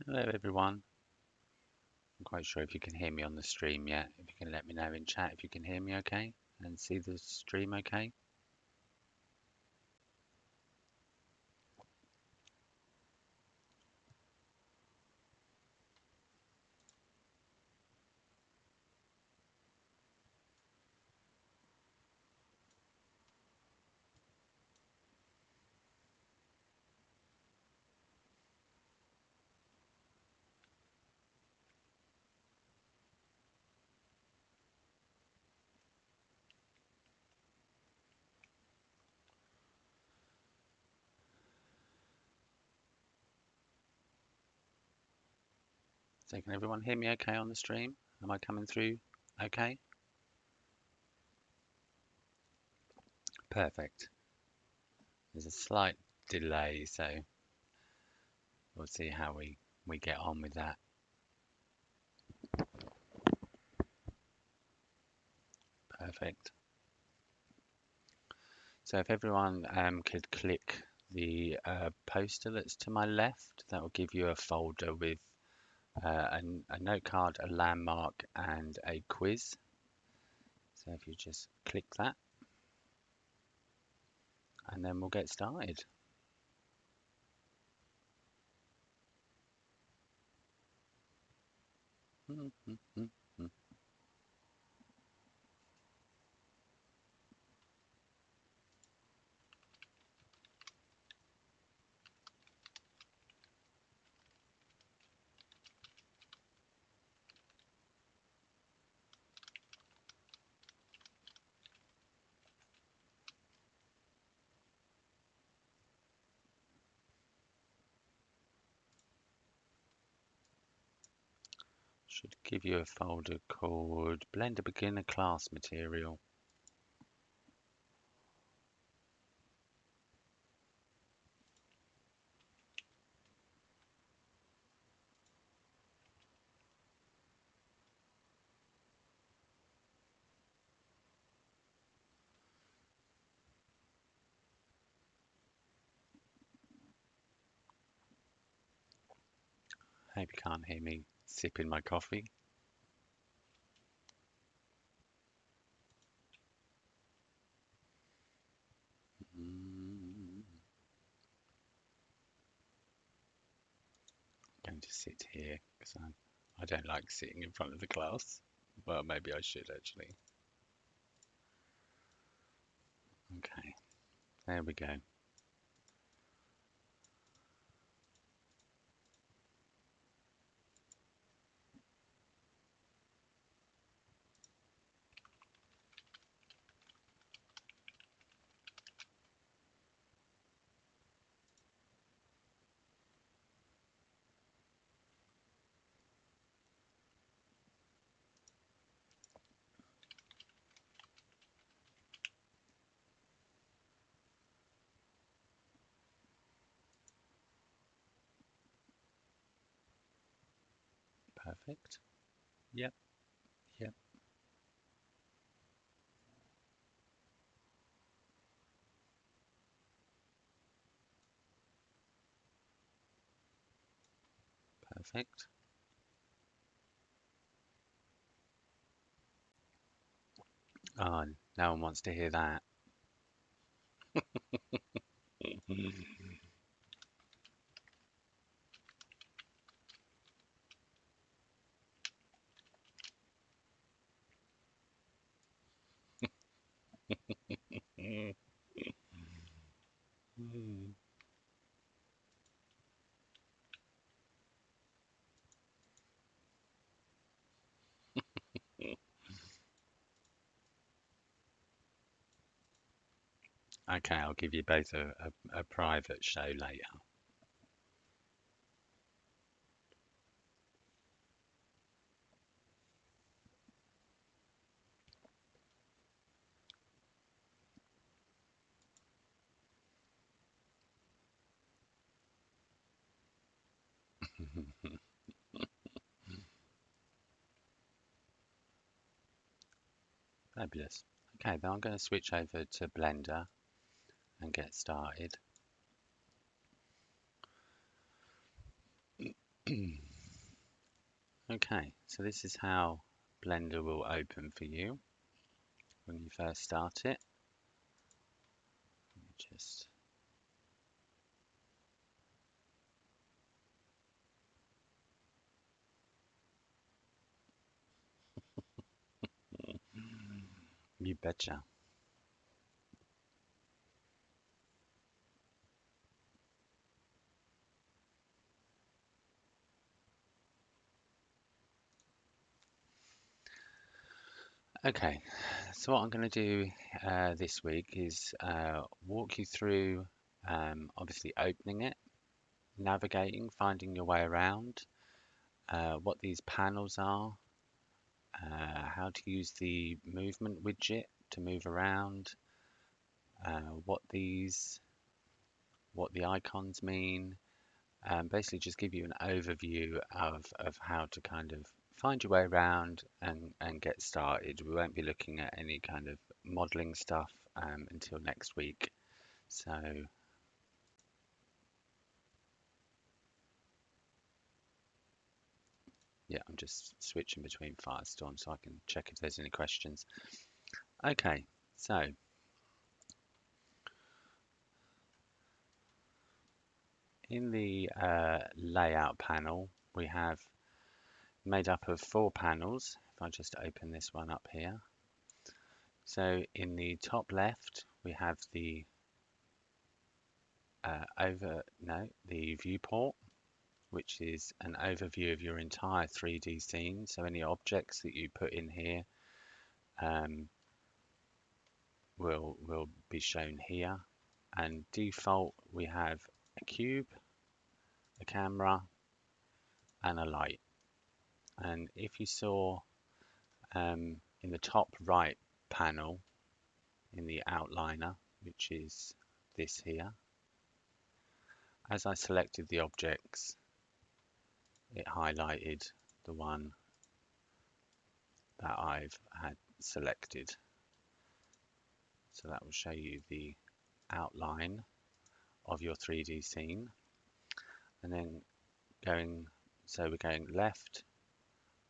Hello everyone. I'm quite sure if you can hear me on the stream yet. If you can let me know in chat if you can hear me okay and see the stream okay. So can everyone hear me okay on the stream? Am I coming through okay? Perfect. There's a slight delay, so we'll see how we get on with that. Perfect. So if everyone could click the poster that's to my left, that will give you a folder with a note card, a landmark, and a quiz. So if you just click that, and then we'll get started. Should give you a folder called Blender Beginner Class Material. Hope you can't hear me sipping my coffee. I'm going to sit here because I don't like sitting in front of the class. Well, maybe I should actually. Okay, there we go. Perfect. Yep, yep, perfect. Oh, no one wants to hear that. Okay, I'll give you both a private show later. Fabulous. Okay, then I'm going to switch over to Blender and get started. Okay, so this is how Blender will open for you when you first start it. Just you betcha. Okay, so what I'm going to do this week is walk you through obviously opening it, navigating, finding your way around, what these panels are, how to use the movement widget to move around, what the icons mean, basically just give you an overview of how to kind of find your way around and get started. We won't be looking at any kind of modeling stuff until next week. So yeah, I'm just switching between Firestorm so I can check if there's any questions. Okay, so in the layout panel, we have made up of 4 panels. If I just open this one up here. So in the top left, we have the the viewport, which is an overview of your entire 3D scene. So any objects that you put in here um, will be shown here. And default, we have a cube, a camera, and a light. And if you saw in the top right panel in the outliner, which is this here, as I selected the objects, it highlighted the one that I've had selected. So that will show you the outline of your 3D scene. And then we're going left,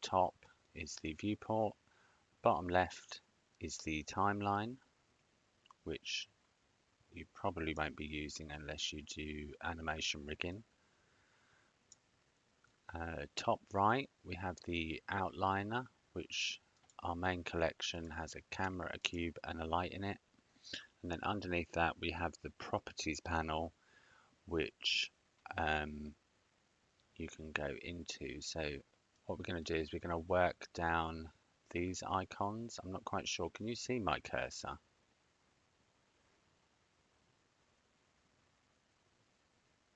top is the viewport, bottom left is the timeline, which you probably won't be using unless you do animation rigging. Top right, we have the outliner, which our main collection has a camera, a cube, and a light in it. And then underneath that, we have the properties panel, which you can go into. So what we're going to do is we're going to work down these icons. I'm not quite sure. Can you see my cursor?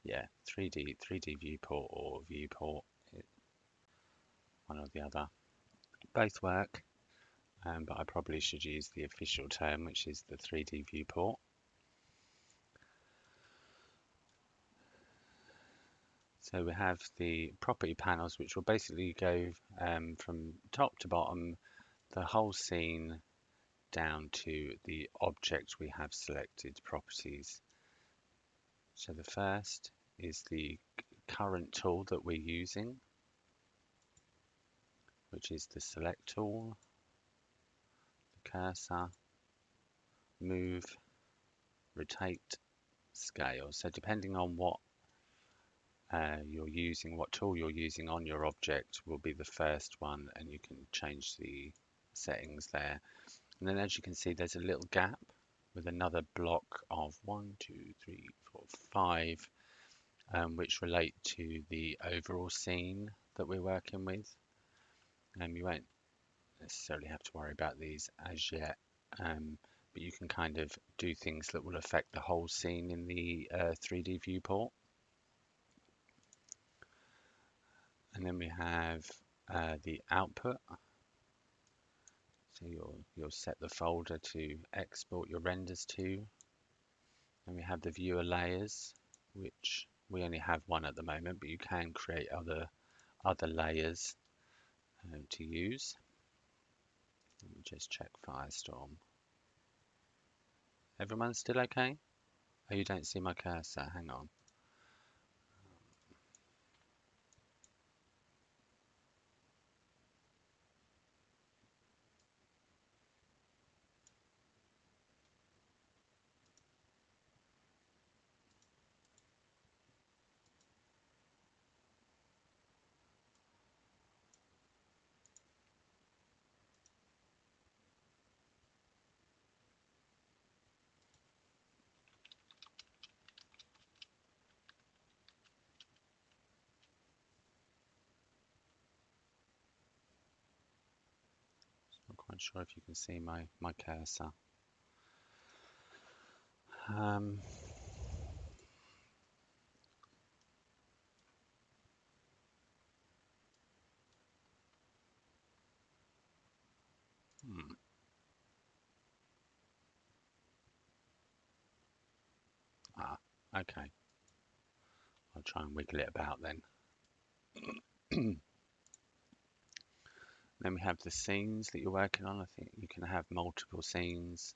Yeah, 3D viewport or viewport, one or the other. Both work, but I probably should use the official term, which is the 3D viewport. So we have the property panels, which will basically go from top to bottom, the whole scene down to the object we have selected properties. So the first is the current tool that we're using, which is the select tool, the cursor, move, rotate, scale. So depending on what you're using, what tool you're using on your object will be the first one, and you can change the settings there. And then as you can see, there's a little gap with another block of 1, 2, 3, 4, 5, which relate to the overall scene that we're working with. You won't necessarily have to worry about these as yet, but you can kind of do things that will affect the whole scene in the 3D viewport. And then we have the output. So you'll set the folder to export your renders to. And we have the viewer layers, which we only have one at the moment, but you can create other layers to use. Let me just check Firestorm. Everyone's still okay? Oh, you don't see my cursor. Hang on. Not sure if you can see my cursor. Um, hmm. Ah, okay. I'll try and wiggle it about then. Then we have the scenes that you're working on. I think you can have multiple scenes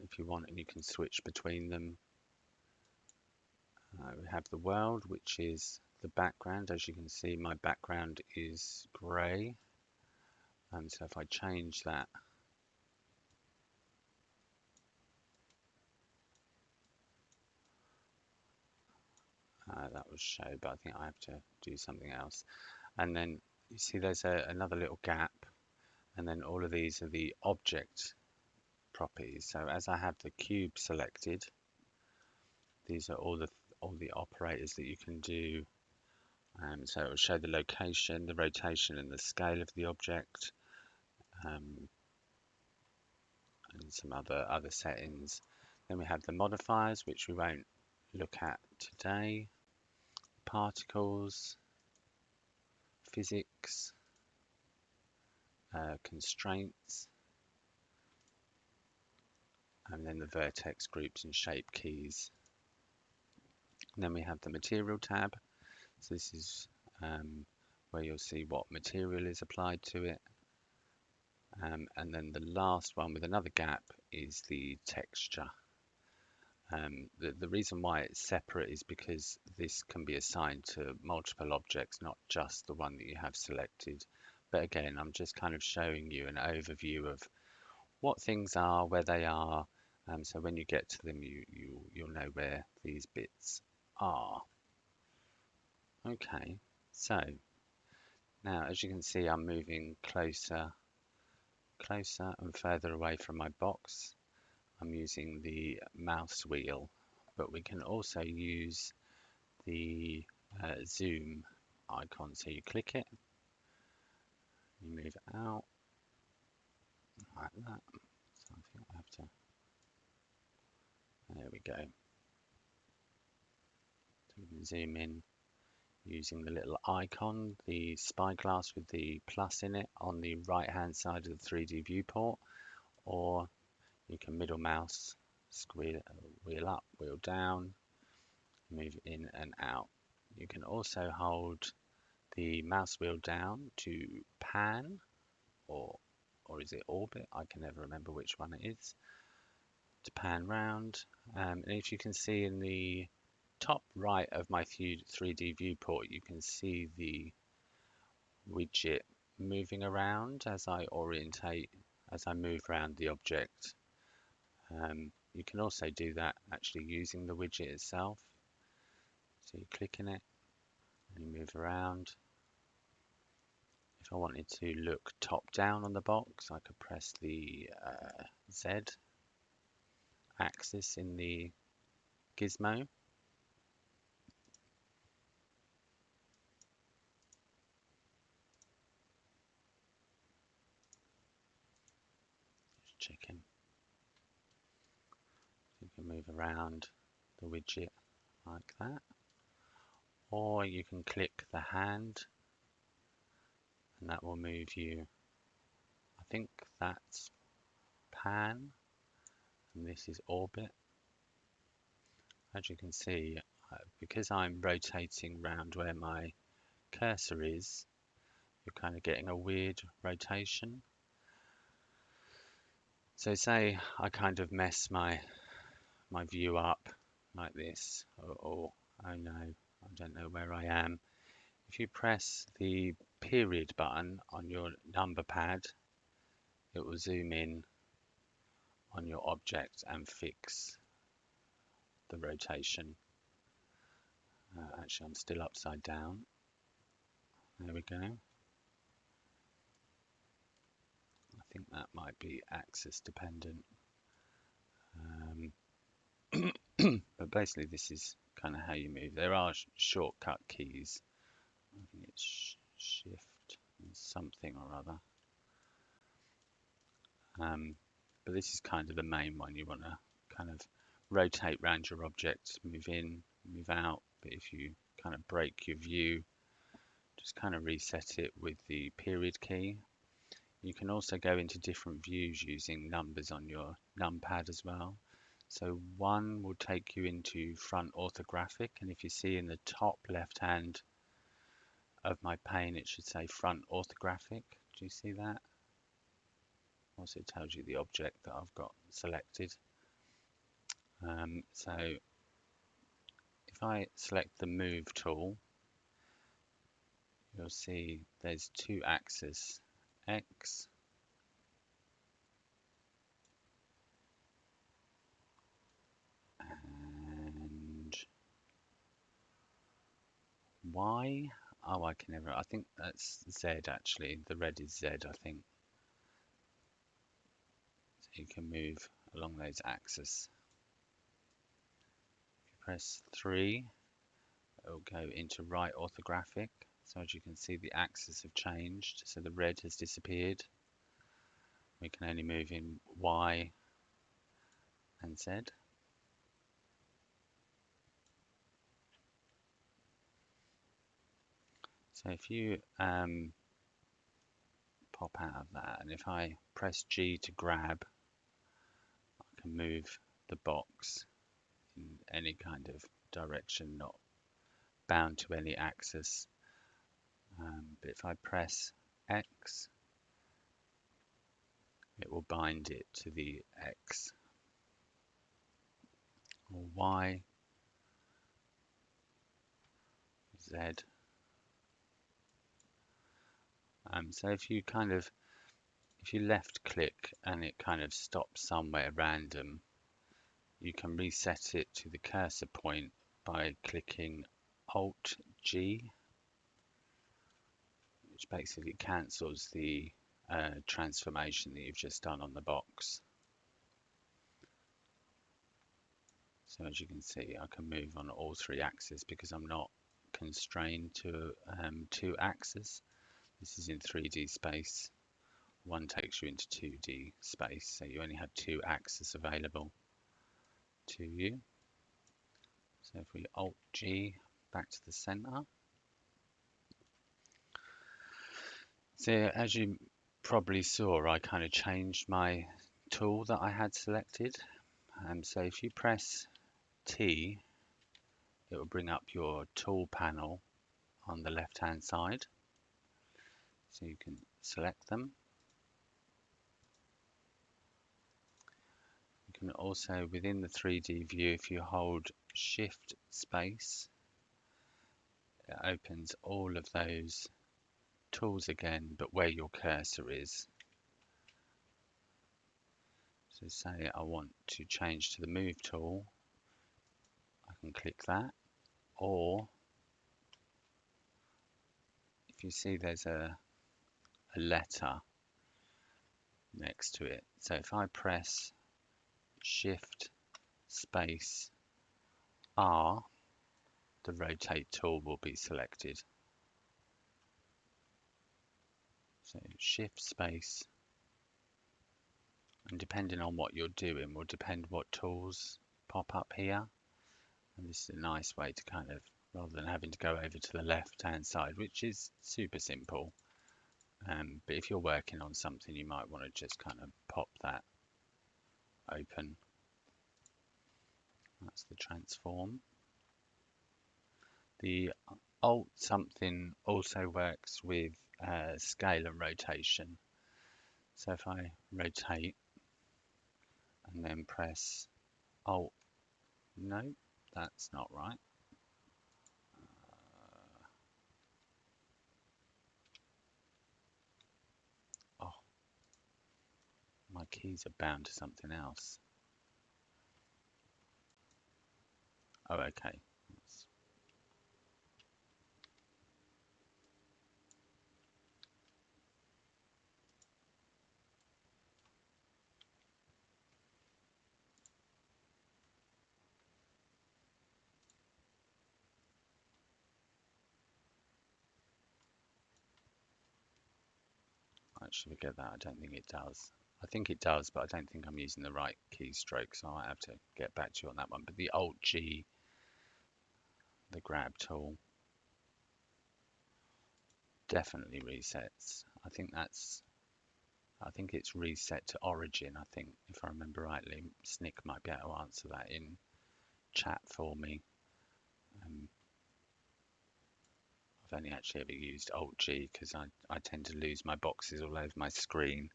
if you want, and you can switch between them. We have the world, which is the background. As you can see, my background is grey. So if I change that, that will show, but I think I have to do something else. And then you see there's another little gap, and then all of these are the object properties. So as I have the cube selected, these are all the operators that you can do. So it will show the location, the rotation, and the scale of the object, and some other settings. Then we have the modifiers, which we won't look at today. Particles, physics, constraints, and then the vertex groups and shape keys. And then we have the material tab. So this is where you'll see what material is applied to it. And then the last one with another gap is the texture. The reason why it's separate is because this can be assigned to multiple objects, not just the one that you have selected. But again, I'm just kind of showing you an overview of what things are, where they are. So when you get to them, you'll know where these bits are. Okay, so now as you can see, I'm moving closer and further away from my box. I'm using the mouse wheel, but we can also use the zoom icon. So you click it, you move it out like that. So I think I have to, there we go. So we can zoom in using the little icon, the spyglass with the plus in it on the right hand side of the 3D viewport, or you can middle mouse, wheel up, wheel down, move in and out. You can also hold the mouse wheel down to pan, or is it orbit? I can never remember which one it is. To pan round. And if you can see in the top right of my 3D viewport, you can see the widget moving around as I move around the object. You can also do that actually using the widget itself. So you click in it and you move around. If I wanted to look top down on the box, I could press the Z axis in the gizmo. Just checking. You can move around the widget like that. Or you can click the hand and that will move you. I think that's pan and this is orbit. As you can see, because I'm rotating round where my cursor is, you're kind of getting a weird rotation. So say I kind of mess my view up like this, or oh no, I don't know where I am. If you press the period button on your number pad, it will zoom in on your object and fix the rotation. Actually, I'm still upside down. There we go. I think that might be axis dependent. But basically, this is kind of how you move. There are shortcut keys. I think it's shift and something or other. But this is kind of the main one. You want to kind of rotate around your object, move in, move out. But if you kind of break your view, just kind of reset it with the period key. You can also go into different views using numbers on your numpad as well. So one will take you into front orthographic, and if you see in the top left hand of my pane, it should say front orthographic. Do you see that? Also tells you the object that I've got selected. So if I select the move tool, you'll see there's two axes, X and Y. Oh, I think that's Z actually. The red is Z, I think. So you can move along those axes. If you press 3, it'll go into right orthographic. So as you can see, the axes have changed. So the red has disappeared. We can only move in Y and Z. So if you pop out of that, and if I press G to grab, I can move the box in any kind of direction, not bound to any axis. But if I press X, it will bind it to the X, or Y, Z. So if you left click and it kind of stops somewhere random, you can reset it to the cursor point by clicking Alt G, which basically cancels the transformation that you've just done on the box. So as you can see, I can move on all three axes because I'm not constrained to two axes. This is in 3D space. One takes you into 2D space, so you only have two axes available to you. So if we Alt G back to the center. So as you probably saw, I kind of changed my tool that I had selected. So if you press T, it will bring up your tool panel on the left hand side. So you can select them. You can also, within the 3D view, if you hold Shift space, it opens all of those tools again, but where your cursor is. So say I want to change to the move tool, I can click that, or if you see there's a letter next to it. So if I press Shift space R, the rotate tool will be selected. So Shift space, and depending on what you're doing will depend what tools pop up here. And this is a nice way to kind of, rather than having to go over to the left hand side, which is super simple. But if you're working on something, you might want to just kind of pop that open. That's the transform. The Alt something also works with scale and rotation. So if I rotate and then press Alt, no, that's not right. Oh, my keys are bound to something else. Oh, okay. Actually, forget that. I don't think it does. I think it does, but I don't think I'm using the right keystroke, so I have to get back to you on that one. But the Alt G, the grab tool, definitely resets. I think it's reset to origin, I think, if I remember rightly. Snick might be able to answer that in chat for me. I've only actually ever used Alt G because I tend to lose my boxes all over my screen.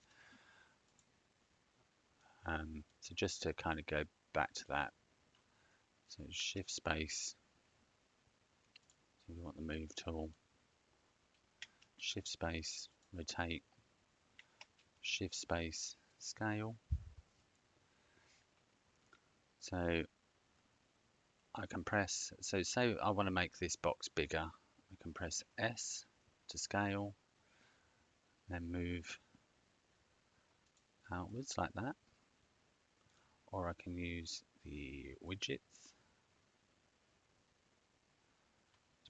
So just to kind of go back to that, so shift space, so we want the move tool, shift space, rotate, shift space, scale. So I can press, so say I want to make this box bigger, I can press S to scale, then move outwards like that, or I can use the widgets,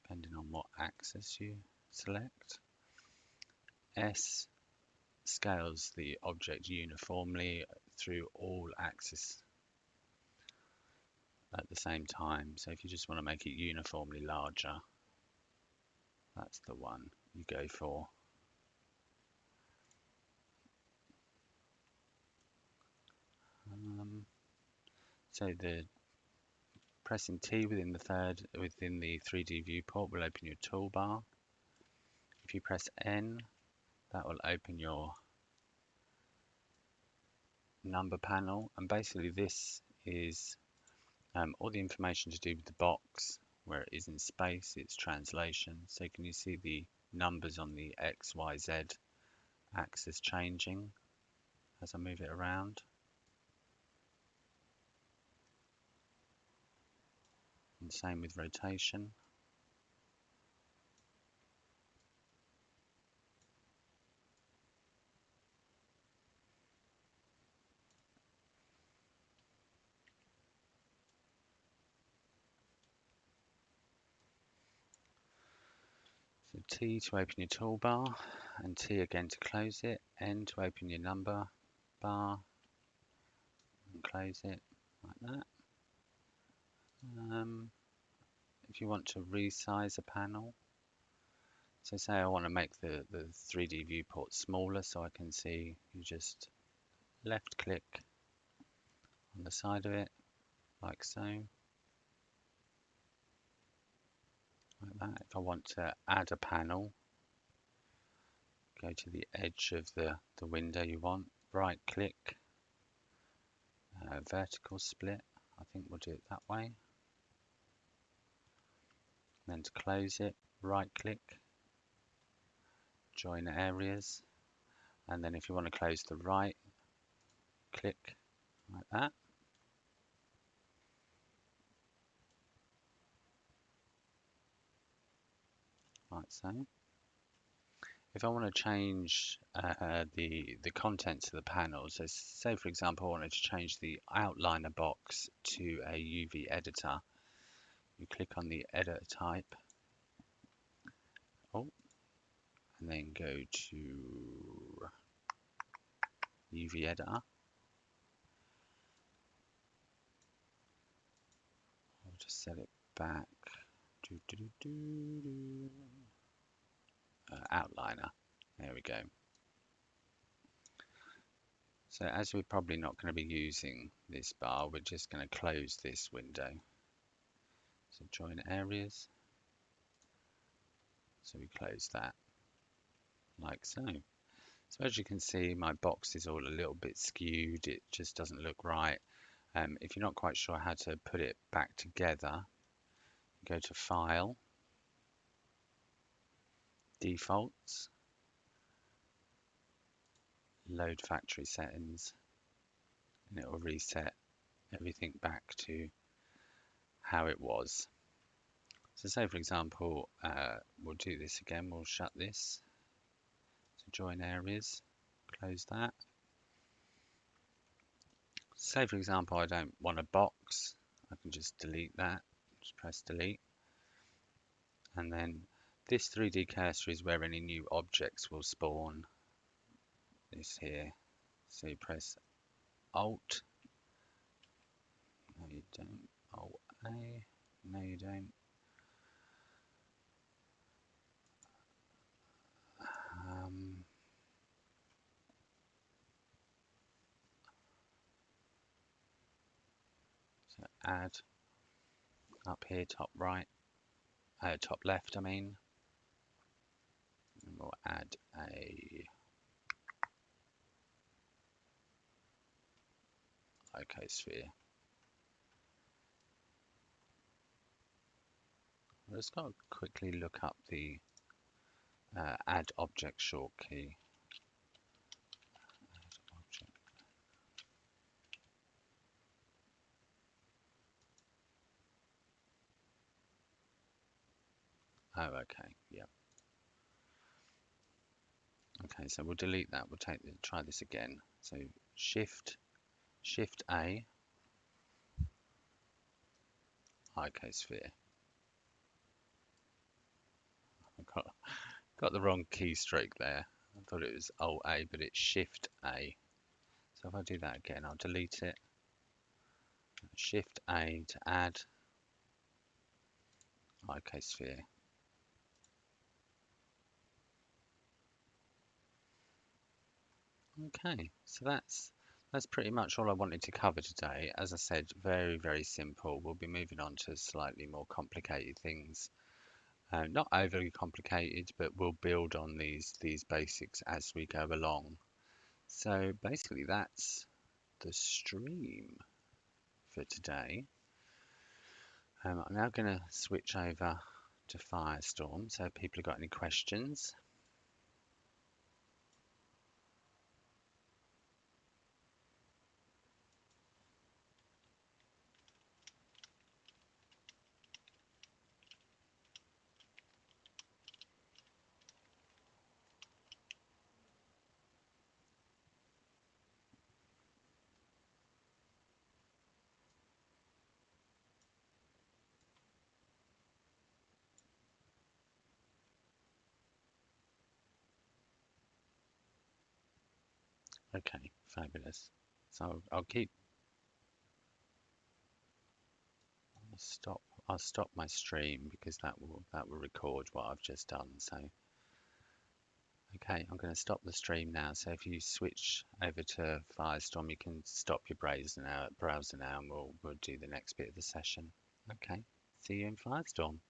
depending on what axis you select. S scales the object uniformly through all axes at the same time. So if you just want to make it uniformly larger, that's the one you go for. So the pressing T within the 3D viewport will open your toolbar. If you press N, that will open your number panel, and basically this is all the information to do with the box, where it is in space, its translation. So can you see the numbers on the X, Y, Z axis changing as I move it around? And same with rotation. So T to open your toolbar, and T again to close it, N to open your number bar, and close it like that. If you want to resize a panel, so say I want to make the 3D viewport smaller so I can see, you just left click on the side of it, like so. Like that. If I want to add a panel, go to the edge of the window you want, right click, vertical split, I think we'll do it that way. Then to close it, right click, join areas, and then if you want to close the right, click like that. Like so. If I want to change the contents of the panel, so say for example I wanted to change the outliner box to a UV editor, you click on the editor type, and then go to UV editor. I'll just set it back. Outliner. There we go. So as we're probably not going to be using this bar, we're just going to close this window. So join areas. So we close that like so. So as you can see, my box is all a little bit skewed. It just doesn't look right. If you're not quite sure how to put it back together, go to File, Defaults, Load Factory Settings, and it will reset everything back to how it was. So say for example, we'll do this again, we'll shut this. So join areas, close that. Say for example, I don't want a box, I can just delete that, just press delete. And then this 3D cursor is where any new objects will spawn. This here. So you press Alt. No, you don't. Alt A. No, you don't. Um, so add up here, top right, top left, I mean. And we'll add a OK sphere. I'm just going to quickly look up the add object short key. Add object. Oh, okay, yeah. Okay, so we'll delete that. We'll try this again. So Shift A, OK sphere. I got the wrong keystroke there. I thought it was Alt A, but it's Shift A. So if I do that again, I'll delete it. Shift A to add OK sphere. Okay, so that's pretty much all I wanted to cover today. As I said, very, very simple. We'll be moving on to slightly more complicated things. Not overly complicated, but we'll build on these basics as we go along. So basically that's the stream for today. I'm now going to switch over to Firestorm. So if people have got any questions. Okay, fabulous. So I'll stop my stream because that will record what I've just done. So okay, I'm going to stop the stream now. So if you switch over to Firestorm, you can stop your browser now, and we'll do the next bit of the session. Okay, see you in Firestorm.